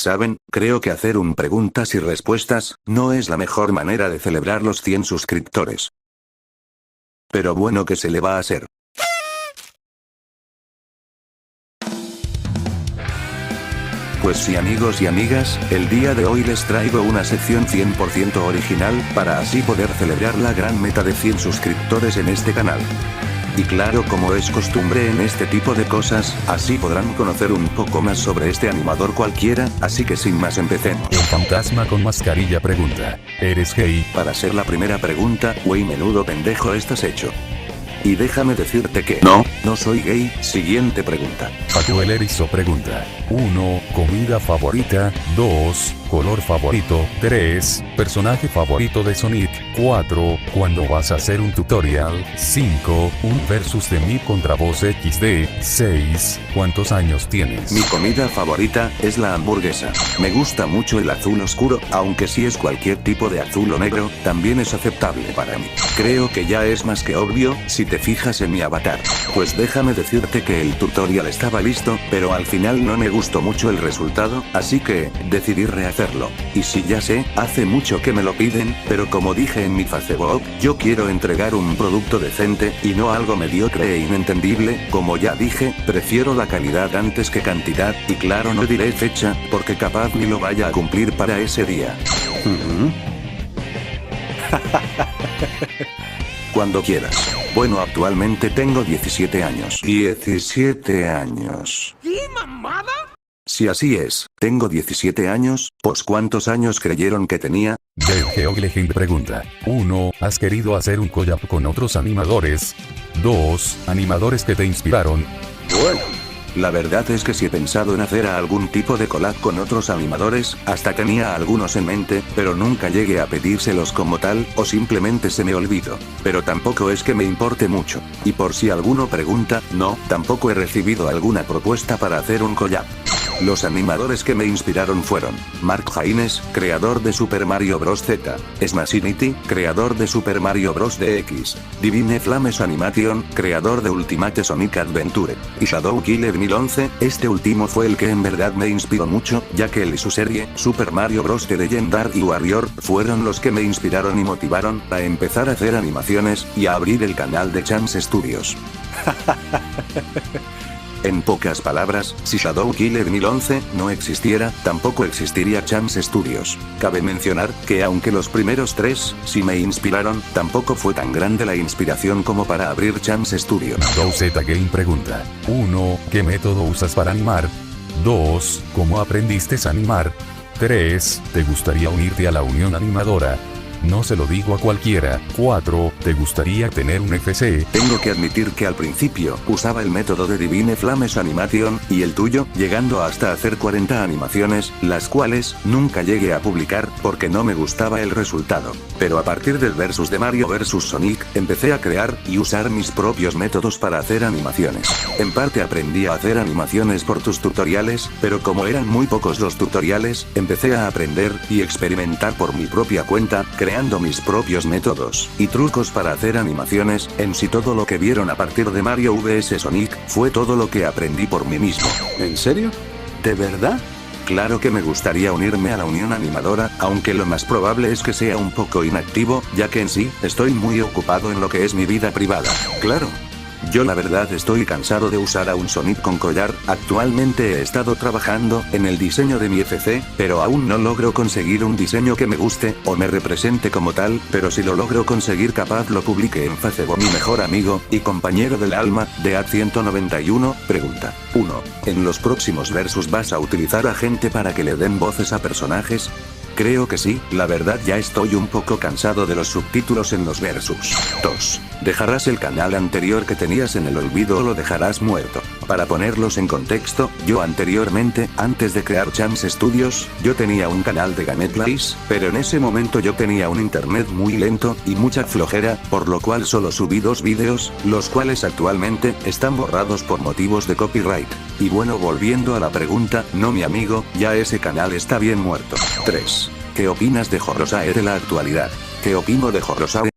Saben, creo que hacer un preguntas y respuestas no es la mejor manera de celebrar los 100 suscriptores. Pero bueno, ¿qué se le va a hacer? Pues sí, amigos y amigas, el día de hoy les traigo una sección 100% original, para así poder celebrar la gran meta de 100 suscriptores en este canal. Y claro, como es costumbre en este tipo de cosas, así podrán conocer un poco más sobre este animador cualquiera, así que sin más empecemos. El fantasma con mascarilla pregunta, ¿eres gay? Para ser la primera pregunta, wey, menudo pendejo estás hecho. Y déjame decirte que no soy gay. Siguiente pregunta. Paco el Erizo pregunta, 1. Comida favorita, 2. Color favorito, 3. Personaje favorito de Sonic, 4. ¿Cuándo vas a hacer un tutorial? 5. Un versus de mí contra vos XD, 6. ¿Cuántos años tienes? Mi comida favorita es la hamburguesa. Me gusta mucho el azul oscuro, aunque si es cualquier tipo de azul o negro, también es aceptable para mí. Creo que ya es más que obvio, si te fijas en mi avatar. Pues déjame decirte que el tutorial estaba listo, pero al final no me gustó mucho el resultado, así que decidí rehacerlo. Y si ya sé, hace mucho que me lo piden, pero como dije en mi Facebook, yo quiero entregar un producto decente, y no algo mediocre e inentendible. Como ya dije, prefiero la calidad antes que cantidad, y claro, no diré fecha, porque capaz ni lo vaya a cumplir para ese día. Cuando quieras. Bueno, actualmente tengo 17 años. 17 años. ¿Qué mamada? Si así es, tengo 17 años, pues ¿cuántos años creyeron que tenía? The Geoglegend pregunta, 1. ¿Has querido hacer un collab con otros animadores? 2. Animadores que te inspiraron. Bueno, la verdad es que sí he pensado en hacer algún tipo de collab con otros animadores, hasta tenía algunos en mente, pero nunca llegué a pedírselos como tal, o simplemente se me olvidó. Pero tampoco es que me importe mucho. Y por si alguno pregunta, no, tampoco he recibido alguna propuesta para hacer un collab. Los animadores que me inspiraron fueron Mark Haines, creador de Super Mario Bros. Z, Smashinity, creador de Super Mario Bros. DX, Divine Flames Animation, creador de Ultimate Sonic Adventure, y Shadow Killer 1011. Este último fue el que en verdad me inspiró mucho, ya que él y su serie, Super Mario Bros. The Legendary Warrior, fueron los que me inspiraron y motivaron a empezar a hacer animaciones, y a abrir el canal de Chance Studios. En pocas palabras, si Shadow Killer 1011 no existiera, tampoco existiría Chance Studios. Cabe mencionar que aunque los primeros 3 sí me inspiraron, tampoco fue tan grande la inspiración como para abrir Chance Studios. Dowseta Game pregunta, 1. ¿Qué método usas para animar? 2. ¿Cómo aprendiste a animar? 3. ¿Te gustaría unirte a la Unión Animadora? No se lo digo a cualquiera. 4. ¿Te gustaría tener un FC? Tengo que admitir que al principio usaba el método de Divine Flames Animation, y el tuyo, llegando hasta hacer 40 animaciones, las cuales nunca llegué a publicar porque no me gustaba el resultado. Pero a partir del versus de Mario vs Sonic, empecé a crear y usar mis propios métodos para hacer animaciones. En parte aprendí a hacer animaciones por tus tutoriales, pero como eran muy pocos los tutoriales, empecé a aprender y experimentar por mi propia cuenta, creando mis propios métodos y trucos para hacer animaciones. En sí, todo lo que vieron a partir de Mario vs Sonic fue todo lo que aprendí por mí mismo. ¿En serio? ¿De verdad? Claro que me gustaría unirme a la Unión Animadora, aunque lo más probable es que sea un poco inactivo, ya que en sí, estoy muy ocupado en lo que es mi vida privada. Claro. Yo la verdad estoy cansado de usar a un Sonic con collar. Actualmente he estado trabajando en el diseño de mi FC, pero aún no logro conseguir un diseño que me guste o me represente como tal, pero si lo logro conseguir, capaz lo publique en Facebook. Mi mejor amigo y compañero del alma, Dead191, pregunta, 1. ¿En los próximos versus vas a utilizar a gente para que le den voces a personajes? Creo que sí, la verdad ya estoy un poco cansado de los subtítulos en los versus. 2. ¿Dejarás el canal anterior que tenías en el olvido o lo dejarás muerto? Para ponerlos en contexto, yo anteriormente, antes de crear Chance Studios, yo tenía un canal de Gameplays, pero en ese momento yo tenía un internet muy lento y mucha flojera, por lo cual solo subí 2 vídeos, los cuales actualmente están borrados por motivos de copyright. Y bueno, volviendo a la pregunta, no, mi amigo, ya ese canal está bien muerto. 3. ¿Qué opinas de Jorosae de la actualidad? ¿Qué opino de Jorosae?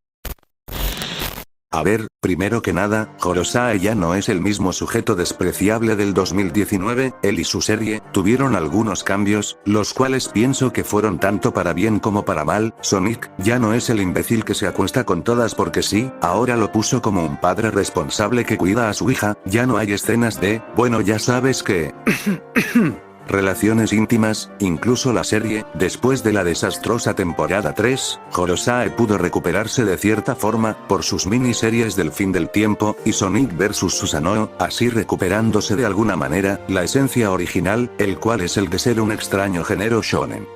A ver, primero que nada, Horosai ya no es el mismo sujeto despreciable del 2019, él y su serie, tuvieron algunos cambios, los cuales pienso que fueron tanto para bien como para mal. Sonic, ya no es el imbécil que se acuesta con todas porque sí, ahora lo puso como un padre responsable que cuida a su hija, ya no hay escenas de, bueno ya sabes que... relaciones íntimas, incluso la serie, después de la desastrosa temporada 3, Horosai pudo recuperarse de cierta forma, por sus miniseries del fin del tiempo, y Sonic vs Susanoo, así recuperándose de alguna manera, la esencia original, el cual es el de ser un extraño género shonen.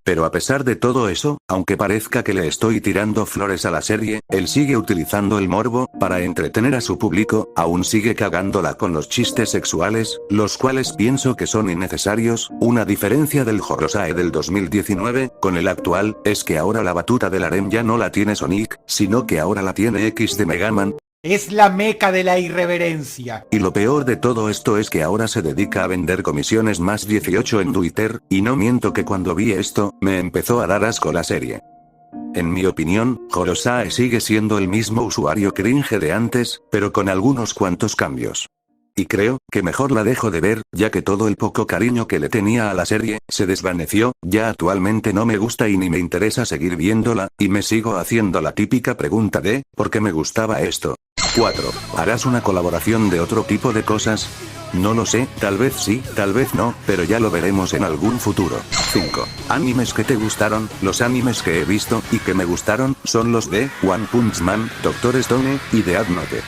Pero a pesar de todo eso, aunque parezca que le estoy tirando flores a la serie, él sigue utilizando el morbo, para entretener a su público, aún sigue cagándola con los chistes sexuales, los cuales pienso que son innecesarios. Una diferencia del Horosai del 2019, con el actual, es que ahora la batuta del harem ya no la tiene Sonic, sino que ahora la tiene X de Mega Man. Es la meca de la irreverencia. Y lo peor de todo esto es que ahora se dedica a vender comisiones más 18 en Twitter, y no miento que cuando vi esto, me empezó a dar asco la serie. En mi opinión, Horosai sigue siendo el mismo usuario cringe de antes, pero con algunos cuantos cambios. Y creo que mejor la dejo de ver, ya que todo el poco cariño que le tenía a la serie, se desvaneció, ya actualmente no me gusta y ni me interesa seguir viéndola, y me sigo haciendo la típica pregunta de, ¿por qué me gustaba esto? 4. ¿Harás una colaboración de otro tipo de cosas? No lo sé, tal vez sí, tal vez no, pero ya lo veremos en algún futuro. 5. Animes que te gustaron. Los animes que he visto, y que me gustaron, son los de One Punch Man, Doctor Stone, y Death Note.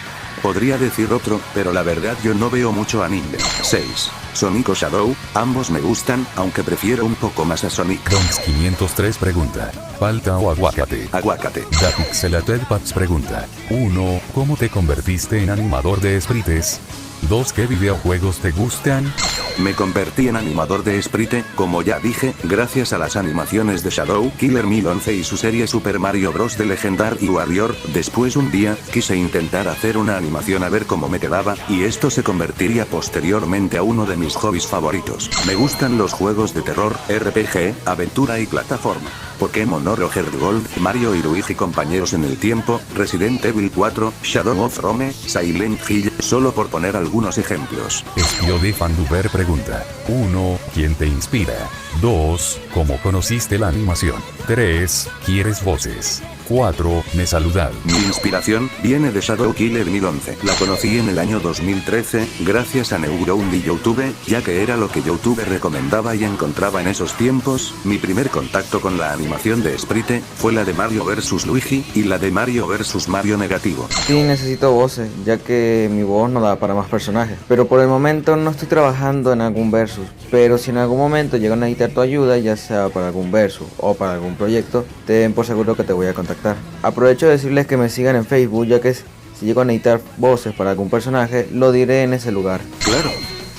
Podría decir otro, pero la verdad yo no veo mucho anime. 6. Sonic o Shadow, ambos me gustan, aunque prefiero un poco más a Sonic. Donks 503 pregunta, ¿palta o aguacate? Aguacate. Dapixelated Paps pregunta, 1. ¿Cómo te convertiste en animador de sprites? 2. ¿Qué videojuegos te gustan? Me convertí en animador de Sprite, como ya dije, gracias a las animaciones de Shadow Killer 1011 y su serie Super Mario Bros. De Legendary Warrior. Después un día, quise intentar hacer una animación a ver cómo me quedaba, y esto se convertiría posteriormente a uno de mis hobbies favoritos. Me gustan los juegos de terror, RPG, aventura y plataforma. Pokémon Oro, Heart Gold, Mario y Luigi compañeros en el tiempo, Resident Evil 4, Shadow of Rome, Silent Hill, solo por poner algunos ejemplos. Espio de Fanduber pregunta, 1. ¿Quién te inspira? 2. ¿Cómo conociste la animación? 3. ¿Quieres voces? 4. Me saludad. Mi inspiración viene de Shadow Killer 1011. La conocí en el año 2013, gracias a Neuground y YouTube, ya que era lo que YouTube recomendaba y encontraba en esos tiempos. Mi primer contacto con la animación de Sprite fue la de Mario vs Luigi y la de Mario vs Mario negativo. Sí, necesito voces, ya que mi voz no da para más personajes. Pero por el momento no estoy trabajando en algún versus. Pero si en algún momento llegan a necesitar tu ayuda, ya sea para algún versus o para algún proyecto, ten por seguro que te voy a contactar. Aprovecho de decirles que me sigan en Facebook, ya que si llego a necesitar voces para algún personaje, lo diré en ese lugar. Claro.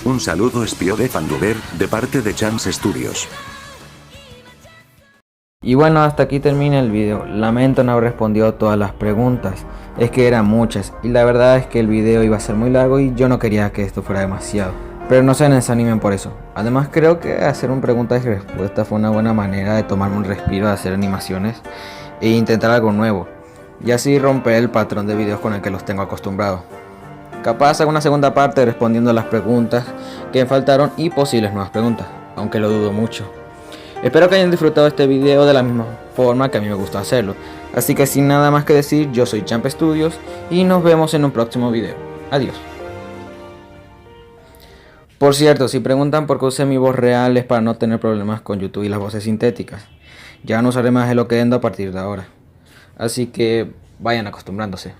Un saludo espío de Fanduber, de parte de Chance Studios. Y bueno, hasta aquí termina el video. Lamento no haber respondido a todas las preguntas, es que eran muchas, y la verdad es que el video iba a ser muy largo y yo no quería que esto fuera demasiado. Pero no se desanimen por eso. Además creo que hacer un preguntas y respuestas fue una buena manera de tomarme un respiro de hacer animaciones e intentar algo nuevo, y así romper el patrón de videos con el que los tengo acostumbrados. Capaz hago una segunda parte respondiendo a las preguntas que me faltaron y posibles nuevas preguntas, aunque lo dudo mucho. Espero que hayan disfrutado este video de la misma forma que a mí me gusta hacerlo. Así que sin nada más que decir, yo soy Champ Studios y nos vemos en un próximo video. Adiós. Por cierto, si preguntan por qué usé mi voz real es para no tener problemas con YouTube y las voces sintéticas. Ya no usaré más el Loquendo a partir de ahora. Así que vayan acostumbrándose.